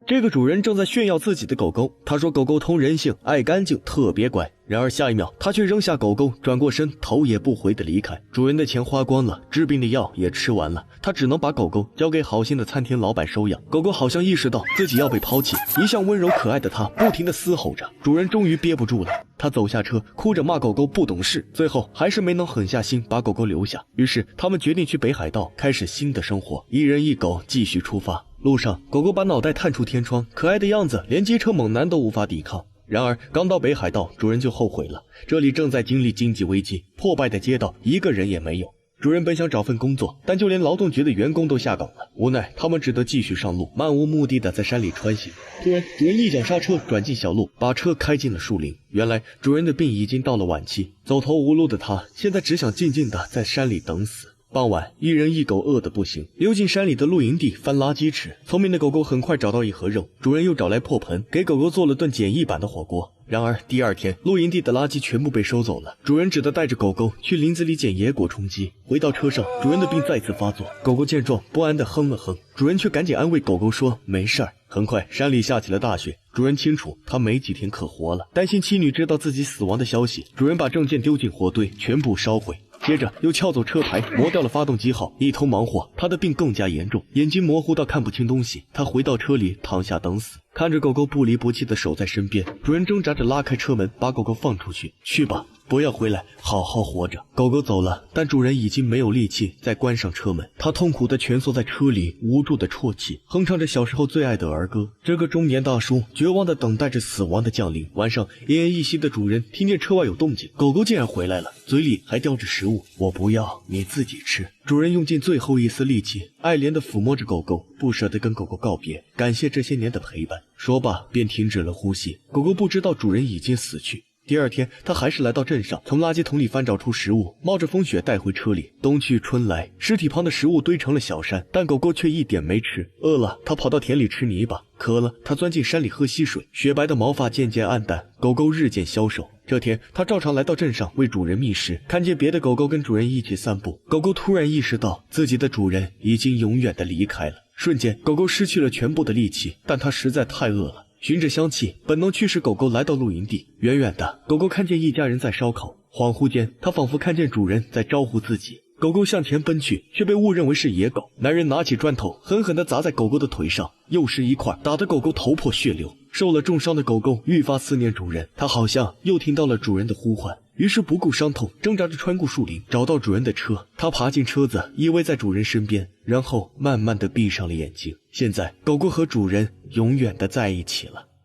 這個主人正在炫耀自己的狗狗，他說狗狗通人性，愛乾淨，特別乖。然而下一秒，他卻扔下狗狗，轉過身，頭也不回地離開。主人的錢花光了，治病的藥也吃完了，他只能把狗狗交給好心的餐廳老板收養。狗狗好像意識到自己要被拋棄，一向溫柔可愛的它不停地嘶吼着。主人終於憋不住了，他走下車，哭着罵狗狗不懂事，最後還是沒能狠下心把狗狗留下。于是他們決定去北海道開始新的生活，一人一狗繼續出發。路上，狗狗把腦袋探出天窗，可愛的樣子連機車猛男都無法抵抗。然而剛到北海道，主人就後悔了，這裡正在經歷經濟危機，破敗的街道一個人也沒有。主人本想找份工作，但就連勞動局的員工都下崗了，無奈他們只得繼續上路，漫無目的的在山裡穿行。突然，主人一腳剎車，轉進小路，把車開進了樹林。原來主人的病已經到了晚期，走投無路的他現在只想靜靜的在山裡等死。傍晚，一人一狗餓得不行，溜進山裡的露營地翻垃圾吃。聰明的狗狗很快找到一盒肉，主人又找來破盆，給狗狗做了頓簡易版的火鍋。然而第二天，露營地的垃圾全部被收走了，主人只得帶着狗狗去林子裡撿野果充飢。回到車上，主人的病再次發作，狗狗見狀不安地哼了哼，主人卻趕緊安慰狗狗說沒事兒。很快山裡下起了大雪，主人清楚他沒幾天可活了，擔心妻女知道自己死亡的消息，主人把證件丟進火堆，全部燒毀。接着又撬走車牌，磨掉了發动机號，一通忙活。他的病更加嚴重，眼睛模糊到看不清東西。他回到車裡躺下等死，看着狗狗不離不棄地守在身邊，主人掙扎着拉開車門，把狗狗放出去。去吧，不要回來，好好活着。狗狗走了，但主人已经没有力气再關上車門，他痛苦地蜷縮在車裡，無助地啜泣，哼唱着小時候最愛的兒歌。這個中年大叔絕望地等待着死亡的降臨。晚上，奄奄一息的主人聽見車外有動靜，狗狗竟然回來了，嘴裡還叼着食物。我不要，你自己吃。主人用盡最後一絲力氣，愛憐地撫摸着狗狗，不捨得跟狗狗告別，感謝這些年的陪伴。說罷便停止了呼吸。狗狗不知道主人已經死去。第二天，他還是來到鎮上，從垃圾桶裡翻找出食物，冒着風雪帶回車裡。冬去春來，屍體旁的食物堆成了小山，但狗狗卻一點沒吃。餓了，它跑到田裡吃泥巴；渴了，它鑽進山裡喝溪水。雪白的毛髮漸漸暗淡，狗狗日漸消瘦。這天，他照常來到鎮上為主人覓食，看見別的狗狗跟主人一起散步，狗狗突然意識到自己的主人已經永遠地離開了。瞬間，狗狗失去了全部的力氣，但它實在太餓了。循着香氣，本能驅使狗狗來到露營地。遠遠的，狗狗看見一家人在燒烤，恍惚間，它仿佛看見主人在招呼自己。狗狗向前奔去，卻被誤認為是野狗。男人拿起磚頭，狠狠地砸在狗狗的腿上，又是一塊，打得狗狗頭破血流。受了重傷的狗狗愈發思念主人，它好像又聽到了主人的呼喚，於是不顧傷痛，掙扎着穿過樹林，找到主人的車。它爬進車子，依偎在主人身邊，然後慢慢地閉上了眼睛。現在，狗狗和主人永遠地在一起了。